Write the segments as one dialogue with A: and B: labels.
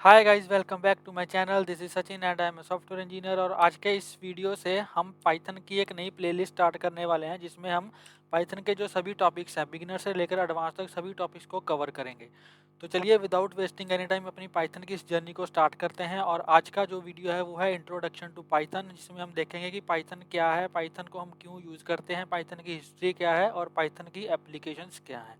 A: Hi guys, welcome back to my channel. This is Sachin and I am software engineer. और आज के इस video से हम पाइथन की एक नई प्लेलिस्ट स्टार्ट करने वाले हैं जिसमें हम पाइथन के जो सभी टॉपिक्स हैं, बिगिनर से लेकर एडवांस तक सभी टॉपिक्स को कवर करेंगे। तो चलिए विदाउट वेस्टिंग एनी टाइम अपनी पाइथन की इस जर्नी को स्टार्ट करते हैं। और आज का जो वीडियो है वो है इंट्रोडक्शन टू पाइथन, जिसमें हम देखेंगे कि पाइथन क्या है, पाइथन को हम क्यों यूज़ करते हैं, पाइथन की हिस्ट्री क्या है और पाइथन की एप्लीकेशंस क्या हैं।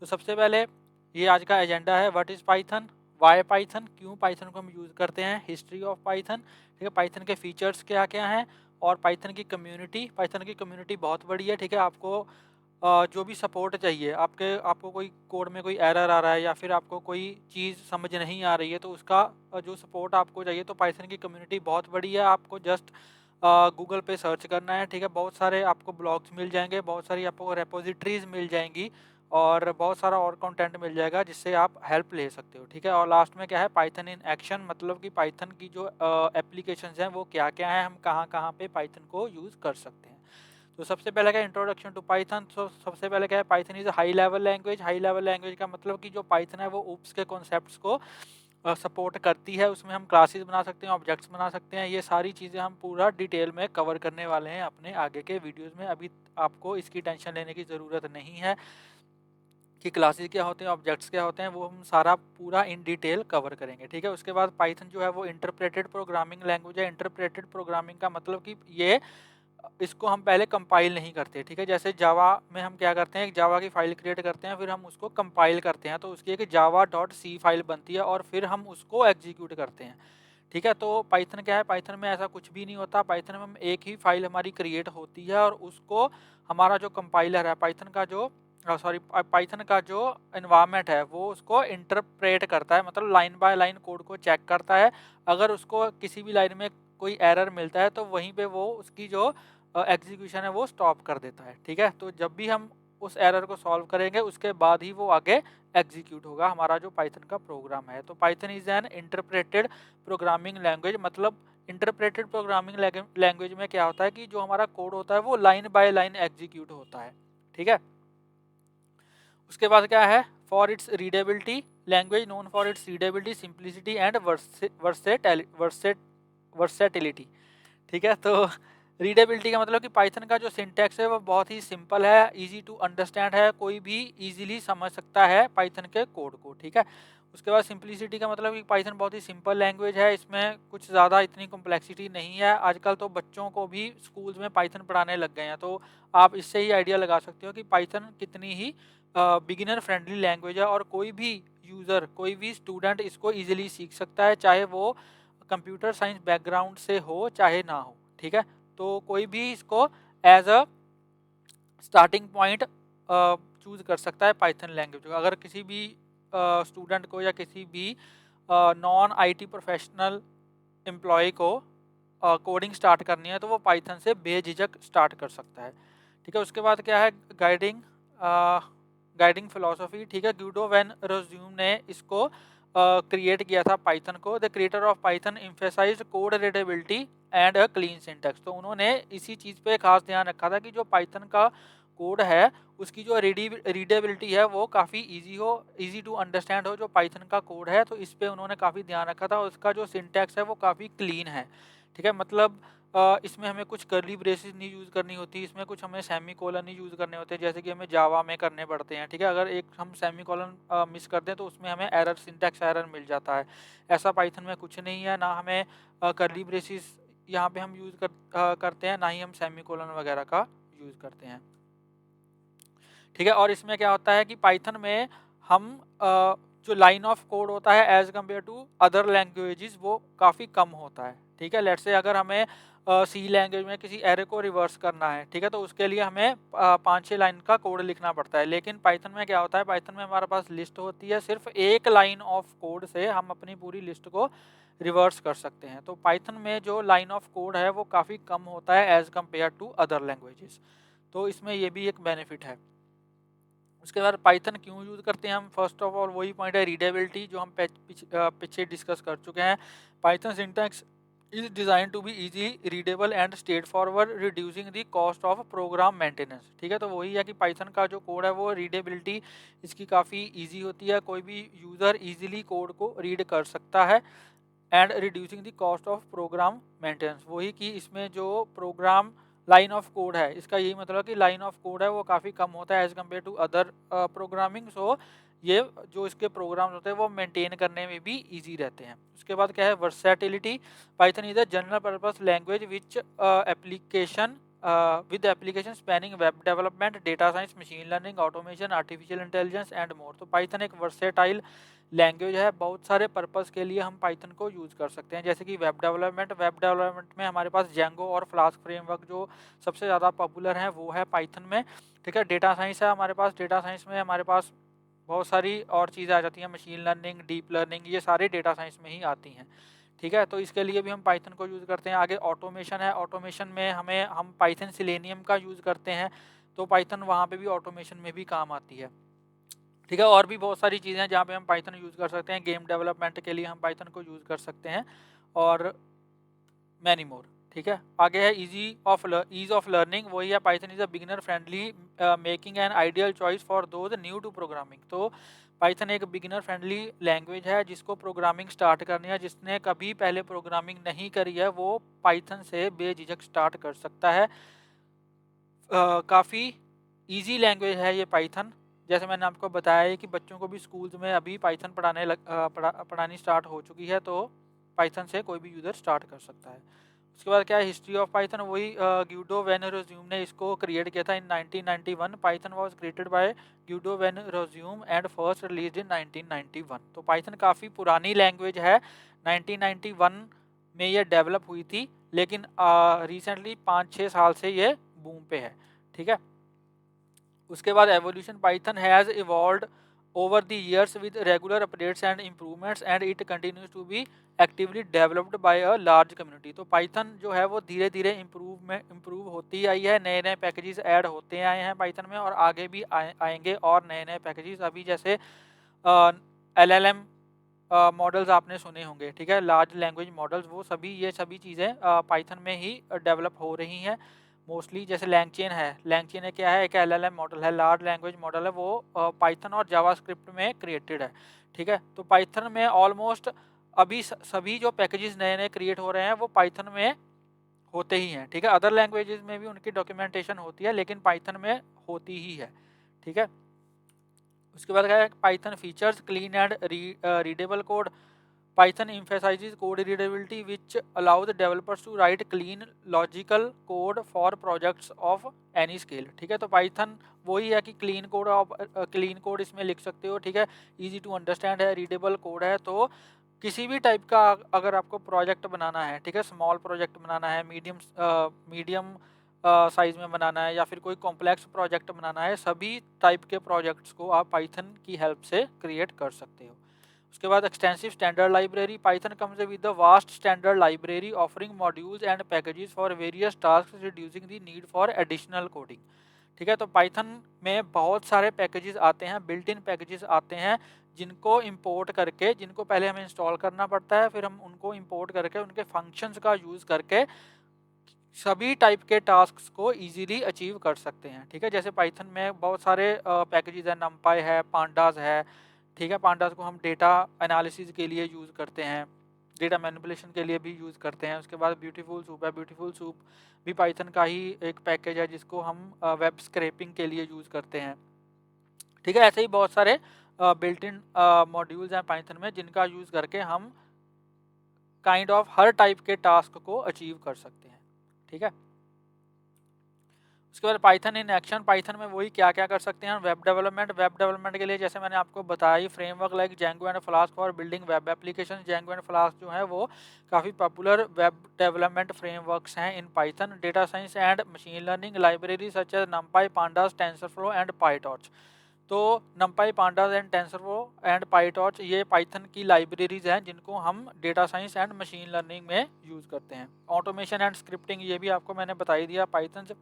A: तो सबसे पहले ये आज का एजेंडा है, what is Python, why Python, क्यों पाइथन को हम यूज़ करते हैं, हिस्ट्री ऑफ पाइथन, ठीक है, पाइथन के फीचर्स क्या क्या हैं, और पाइथन की कम्युनिटी बहुत बड़ी है, ठीक है। आपको जो भी सपोर्ट चाहिए, आपको कोई कोड में कोई एरर आ रहा है या फिर आपको कोई चीज़ समझ नहीं आ रही है, तो उसका जो सपोर्ट आपको चाहिए, तो पाइथन की कम्युनिटी बहुत बड़ी है। आपको जस्ट गूगल पे सर्च करना है, ठीक है। बहुत सारे आपको ब्लॉग्स मिल जाएंगे, बहुत सारी आपको रेपोजिटरीज मिल जाएंगी और बहुत सारा और कंटेंट मिल जाएगा जिससे आप हेल्प ले सकते हो, ठीक है। और लास्ट में क्या है, पाइथन इन एक्शन, मतलब कि पाइथन की जो एप्लीकेशंस हैं वो क्या क्या हैं, हम कहाँ कहाँ पे पाइथन को यूज़ कर सकते हैं। तो सबसे पहले क्या, इंट्रोडक्शन टू पाइथन। तो सबसे पहले क्या है, Python is high level language. High level language का मतलब कि जो पाइथन है वो ऊप्स के कॉन्सेप्ट्स को सपोर्ट करती है। उसमें हम क्लासेस बना सकते हैं, ऑब्जेक्ट्स बना सकते हैं, ये सारी चीज़ें हम पूरा डिटेल में कवर करने वाले हैं अपने आगे के वीडियोस में। अभी आपको इसकी टेंशन लेने की ज़रूरत नहीं है कि क्लासेस क्या होते हैं, ऑब्जेक्ट्स क्या होते हैं, वो हम सारा पूरा इन डिटेल कवर करेंगे, ठीक है। उसके बाद पाइथन जो है वो इंटरप्रेटेड प्रोग्रामिंग लैंग्वेज है। इंटरप्रेटेड प्रोग्रामिंग का मतलब कि ये इसको हम पहले कंपाइल नहीं करते, ठीक है। जैसे जावा में हम क्या करते हैं, एक जावा की फाइल क्रिएट करते हैं, फिर हम उसको कंपाइल करते हैं, तो उसकी एक जावा डॉट सी फाइल बनती है और फिर हम उसको एग्जीक्यूट करते हैं, ठीक है। तो पाइथन क्या है, पाइथन में ऐसा कुछ भी नहीं होता। पाइथन में हम एक ही फाइल हमारी क्रिएट होती है और उसको हमारा जो कंपाइलर है, पाइथन का जो इन्वायरमेंट है वो उसको इंटरप्रेट करता है, मतलब लाइन बाय लाइन कोड को चेक करता है। अगर उसको किसी भी लाइन में कोई एरर मिलता है तो वहीं पे वो उसकी जो एग्जीक्यूशन है वो स्टॉप कर देता है, ठीक है। तो जब भी हम उस एरर को सॉल्व करेंगे उसके बाद ही वो आगे एग्जीक्यूट होगा हमारा जो पाइथन का प्रोग्राम है। तो Python is an interpreted programming language. मतलब इंटरप्रेटेड प्रोग्रामिंग लैंग्वेज में क्या होता है कि जो हमारा कोड होता है वो लाइन बाय लाइन एग्जीक्यूट होता है, ठीक है। उसके बाद क्या है, for its readability, language known for its readability, simplicity and versatility, ठीक है। तो रीडेबिलिटी का मतलब कि पाइथन का जो सिंटैक्स है वो बहुत ही सिंपल है, इजी टू अंडरस्टैंड है, कोई भी इजीली समझ सकता है पाइथन के कोड को, ठीक है। उसके बाद सिंप्लिसिटी का मतलब कि पाइथन बहुत ही सिंपल लैंग्वेज है, इसमें कुछ ज़्यादा इतनी कॉम्प्लेक्सिटी नहीं है। आजकल तो बच्चों को भी स्कूल्स में पाइथन पढ़ाने लग गए हैं, तो आप इससे ही आइडिया लगा सकते हो कि पाइथन कितनी ही बिगिनर फ्रेंडली लैंग्वेज है और कोई भी यूज़र, कोई भी स्टूडेंट इसको ईजिली सीख सकता है, चाहे वो कंप्यूटर साइंस बैकग्राउंड से हो चाहे ना हो, ठीक है। तो कोई भी इसको as a starting point choose कर सकता है पाइथन लैंग्वेज को। अगर किसी भी स्टूडेंट को या किसी भी नॉन आईटी प्रोफेशनल एम्प्लॉय को कोडिंग स्टार्ट करनी है तो वो पाइथन से बेझिझक स्टार्ट कर सकता है, ठीक है। उसके बाद क्या है, गाइडिंग फिलोसफी, ठीक है। ग्यूडो वैन रोज्यूम ने इसको क्रिएट किया था पाइथन को। The creator of Python emphasised code readability and a clean syntax. तो उन्होंने इसी चीज़ पे खास ध्यान रखा था कि जो पाइथन का कोड है उसकी जो रीडेबिलिटी है वो काफ़ी इजी टू अंडरस्टैंड हो जो पाइथन का कोड है, तो इस पे उन्होंने काफ़ी ध्यान रखा था। उसका जो सिंटैक्स है वो काफ़ी क्लीन है, ठीक है। मतलब इसमें हमें कुछ कर्ली ब्रेसेस नहीं यूज़ करनी होती, इसमें कुछ हमें सेमी कोलन नहीं यूज़ करने होते जैसे कि हमें जावा में करने पड़ते हैं, ठीक है। अगर एक हम सेमी कोलन मिस कर दें तो उसमें हमें एरर, सिंटैक्स एरर मिल जाता है। ऐसा पाइथन में कुछ नहीं है, ना हमें कर्ली ब्रेसेस यहाँ पे हम करते हैं, ना ही हम सेमी कोलन वगैरह का यूज़ करते हैं, ठीक है। और इसमें क्या होता है कि पाइथन में हम जो लाइन ऑफ कोड होता है as compare to other languages वो काफ़ी कम होता है, ठीक है। लेट्स से अगर हमें सी लैंग्वेज में किसी एरे को रिवर्स करना है, ठीक है, तो उसके लिए हमें 5-6 लाइन का कोड लिखना पड़ता है। लेकिन पाइथन में क्या होता है, पाइथन में हमारे पास लिस्ट होती है, सिर्फ एक लाइन ऑफ कोड से हम अपनी पूरी लिस्ट को रिवर्स कर सकते हैं। तो पाइथन में जो लाइन ऑफ कोड है वो काफ़ी कम होता है as compare to other languages, तो इसमें ये भी एक बेनिफिट है। उसके बाद पाइथन क्यों यूज़ करते हैं हम, फर्स्ट ऑफ ऑल वही पॉइंट है, रीडेबिलिटी, जो हम पीछे डिस्कस कर चुके हैं। Python syntax is designed to be easy readable and straightforward reducing the cost of program maintenance। ठीक है, तो वही है कि पाइथन का जो कोड है वो रीडेबिलिटी इसकी काफ़ी इजी होती है, कोई भी यूज़र इजीली कोड को रीड कर सकता है। And reducing the cost of program maintenance, वही कि इसमें जो प्रोग्राम लाइन ऑफ कोड है इसका यही मतलब कि लाइन ऑफ कोड है वो काफ़ी कम होता है as compare to other programming. So ये जो इसके प्रोग्राम्स होते हैं वो मेंटेन करने में भी इजी रहते हैं। उसके बाद क्या है, versatility. Python is a general purpose language which application with application spanning web development, data science, machine learning, automation, artificial intelligence and more। तो पाइथन एक वर्सेटाइल लैंग्वेज है, बहुत सारे पर्पस के लिए हम पाइथन को यूज़ कर सकते हैं, जैसे कि वेब डेवलपमेंट में हमारे पास जेंगो और फ्लास्क फ्रेमवर्क जो सबसे ज़्यादा पॉपुलर हैं वो है पाइथन में। ठीक है, डेटा साइंस है हमारे पास, डेटा साइंस में हमारे पास बहुत सारी और चीज़ें आ जाती हैं, मशीन लर्निंग, डीप लर्निंग, ये सारे डेटा साइंस में ही आती हैं। ठीक है, तो इसके लिए भी हम पाइथन को यूज़ करते हैं। आगे ऑटोमेशन है, ऑटोमेशन में हम पाइथन सिलेनियम का यूज़ करते हैं, तो पाइथन वहाँ पे भी ऑटोमेशन में भी काम आती है। ठीक है, और भी बहुत सारी चीज़ें हैं जहाँ पे हम पाइथन यूज़ कर सकते हैं। गेम डेवलपमेंट के लिए हम पाइथन को यूज़ कर सकते हैं और मैनी मोर। ठीक है, आगे है ईज ऑफ लर्निंग, वही है Python is a beginner friendly making an ideal choice for those new to programming. तो पाइथन एक बिगिनर फ्रेंडली लैंग्वेज है, जिसको प्रोग्रामिंग स्टार्ट करनी है, जिसने कभी पहले प्रोग्रामिंग नहीं करी है वो पाइथन से बेझिझक स्टार्ट कर सकता है। काफ़ी ईजी लैंग्वेज है ये पाइथन। जैसे मैंने आपको बताया है कि बच्चों को भी स्कूल्स में अभी पाइथन पढ़ानी स्टार्ट हो चुकी है, तो पाइथन से कोई भी यूज़र स्टार्ट कर सकता है। उसके बाद क्या है, हिस्ट्री ऑफ पाइथन, वही ग्यूडो वैन रोज्यूम ने इसको क्रिएट किया था in 1991। Python was created by Guido van Rossum and first released in 1991। तो पाइथन काफ़ी पुरानी लैंग्वेज है, 1991 में ये डेवलप हुई थी, लेकिन रिसेंटली 5-6 साल से ये बूम पे है। ठीक है, उसके बाद evolution, Python has evolved over the years with regular updates and improvements and it continues to be actively developed by a large community. तो पाइथन जो है वो धीरे धीरे इम्प्रूव होती आई है, नए नए पैकेजेस ऐड होते आए हैं पाइथन में, और आगे भी आएंगे और नए नए पैकेजेस। अभी जैसे LLM मॉडल्स आपने सुने होंगे, ठीक है, लार्ज लैंग्वेज मॉडल्स, वो सभी ये सभी चीज़ें पाइथन में ही डेवलप हो रही हैं मोस्टली। जैसे लैंगचेन है, लैंगचेन क्या है, एक LLM मॉडल है, लार्ज लैंग्वेज मॉडल है, वो पाइथन और जावास्क्रिप्ट में क्रिएटेड है। ठीक है, तो पाइथन में ऑलमोस्ट अभी सभी जो पैकेजेस नए नए क्रिएट हो रहे हैं वो पाइथन में होते ही हैं। ठीक है, अदर लैंग्वेजेस में भी उनकी डॉक्यूमेंटेशन होती है, लेकिन पाइथन में होती ही है। ठीक है, उसके बाद क्या है, Python features, clean and readable code. Python emphasizes code readability which allows developers to write clean logical code for projects of any scale। ठीक है, तो Python वही है कि क्लीन कोड इसमें लिख सकते हो। ठीक है, इजी टू अंडरस्टैंड है, रीडेबल कोड है, तो किसी भी टाइप का अगर आपको प्रोजेक्ट बनाना है, ठीक है, स्मॉल प्रोजेक्ट बनाना है, मीडियम साइज में बनाना है, या फिर कोई कॉम्प्लेक्स प्रोजेक्ट बनाना है, सभी टाइप के प्रोजेक्ट्स को आप पाइथन की हेल्प से क्रिएट कर सकते हो। उसके बाद extensive standard library, Python comes with the vast standard library offering modules and packages for various tasks reducing the need for additional coding. ठीक है, तो पाइथन में बहुत सारे पैकेजेस आते हैं, बिल्ट इन पैकेजेस आते हैं, जिनको इंपोर्ट करके, जिनको पहले हमें इंस्टॉल करना पड़ता है, फिर हम उनको इंपोर्ट करके उनके फंक्शंस का यूज़ करके सभी टाइप के टास्क्स को इजीली अचीव कर सकते हैं। ठीक है, जैसे पाइथन में बहुत सारे पैकेजेस हैं, नमपाई है, पांडास है। ठीक है, पांडास को हम डेटा एनालिसिस के लिए यूज़ करते हैं, डेटा मैनिपुलेशन के लिए भी यूज़ करते हैं। उसके बाद ब्यूटीफुल सूप है, ब्यूटीफुल सूप भी पाइथन का ही एक पैकेज है, जिसको हम वेब स्क्रैपिंग के लिए यूज़ करते हैं। ठीक है, ऐसे ही बहुत सारे बिल्ट इन मॉड्यूल्स हैं पाइथन में, जिनका यूज़ करके हम काइंड ऑफ हर टाइप के टास्क को अचीव कर सकते हैं। ठीक है, उसके बाद पाइथन इन एक्शन, पाइथन में वही क्या क्या कर सकते हैं, वेब डेवलपमेंट के लिए जैसे मैंने आपको बताया, framework like Django and Flask for building web application. Django and Flask जो है वो काफ़ी पॉपुलर वेब डेवलपमेंट फ्रेमवर्क्स हैं in Python. Data science and machine learning library such as NumPy, pandas, TensorFlow and PyTorch. तो NumPy, pandas and TensorFlow and PyTorch ये Python की libraries हैं, जिनको हम data science and machine learning में use करते हैं। ऑटोमेशन एंड स्क्रिप्टिंग, ये भी आपको मैंने बता ही दिया, Python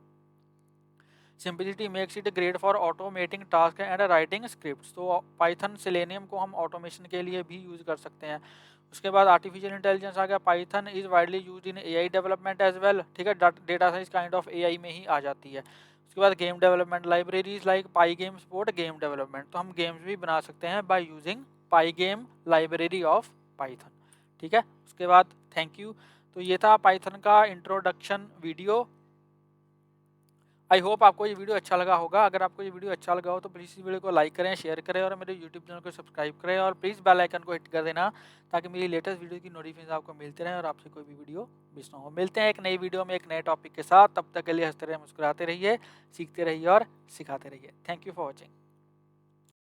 A: simplicity makes it great for automating task and writing scripts. तो पाइथन सेलेनियम को हम ऑटोमेशन के लिए भी यूज़ कर सकते हैं। उसके बाद आर्टिफिशियल इंटेलिजेंस आ गया। Python is widely use in AI development as well, ठीक है, data science kind of AI में ही आ जाती है। उसके बाद game development libraries like pygame support game development, तो हम गेम्स भी बना सकते हैं by using pygame library of Python, ठीक है। उसके बाद थैंक यू। तो ये था पाइथन का इंट्रोडक्शन वीडियो। आई होप आपको ये वीडियो अच्छा लगा होगा। अगर आपको ये वीडियो अच्छा लगा हो तो प्लीज़ इस वीडियो को लाइक करें, शेयर करें और मेरे यूट्यूब चैनल को सब्सक्राइब करें और प्लीज़ बेल आइकन को हिट कर देना ताकि मेरी लेटेस्ट वीडियो की नोटिफिकेशन आपको मिलते रहें और आपसे कोई भी वीडियो मिस ना हो। मिलते हैं एक नई वीडियो में एक नए टॉपिक के साथ। तब तक के लिए हंसते रहिए, मुस्कुराते रहिए, सीखते रहिए और सिखाते रहिए। Thank you for watching.